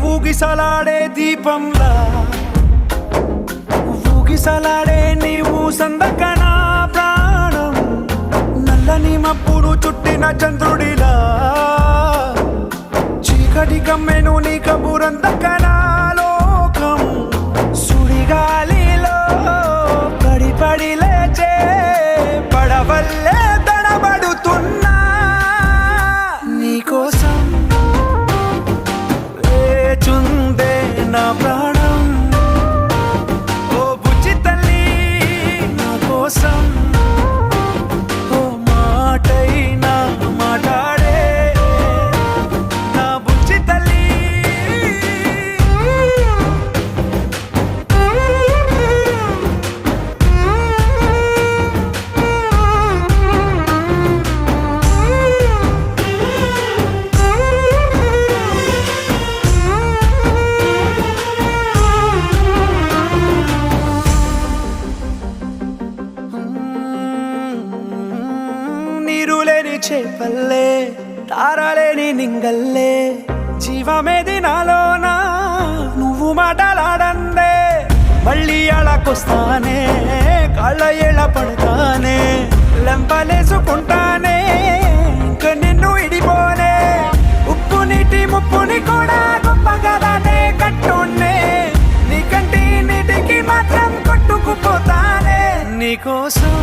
ఊగిసలాడే దీపంలా ఊగిసలాడే నీవు సందకన ప్రాణం నల్లని మబ్బును చుట్టిన చంద్రుడిలా చీకటి కమ్మెను నీ కబురందకన లోకం సుడిగాలిలో పడి లేచే పడవల్లే తడబడుతున్నా నీకోసం వేచుందే నా ప్రాణం ఓ బుజ్జి తల్లి నా కోసం ఓ మాటైనా మాట్లాడే నా బుజ్జి తల్లి నీరులేని చేపల్లే తారలేని నింగల్లే జీవమేది నాలోనా నువ్వు మాటలాడందే మళ్ళీ అళకొస్తానే కాళ్ళ ఏళ్ళ పడతానే లెంపలేసుకుంటానే ఇంక నిన్ను ఇడిపోనే ఉప్పు నీటి ముప్పుని కూడా గొప్పగా దాటే కట్టున్నే నీ కంటి నీటికి మాత్రం కొట్టుకుపోతానే నీకోసం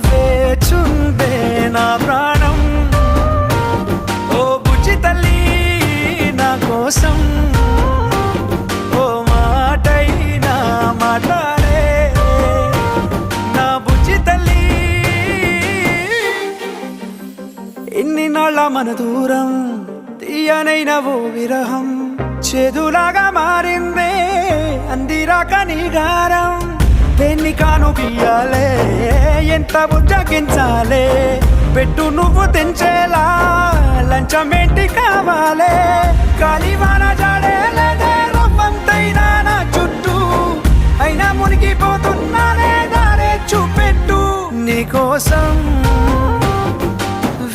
వేచుందే నా ప్రాణం ఓ బుజ్జి తల్లి నా కోసం ఓ మాటైనా మాట్లాడే నా బుజ్జి తల్లి ఇన్ని నాళ్ళ మన దూరం తీయనైన ఓ విరహం చేదులాగా మారిందే అందిరాక నీ గారం దేన్ని కాను గీయాలే ఎంత బుజ్జగించాలే పెట్టు నువ్వు తెంచేలా లంచమేంటి కావాలే కాలివాన జాడేలేదే రవ్వంతైనా నా చుట్టూ అయినా మునిగిపోతున్నానే దారే చూపెట్టు నీకోసం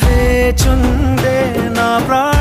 వేచుందే నా ప్రాణం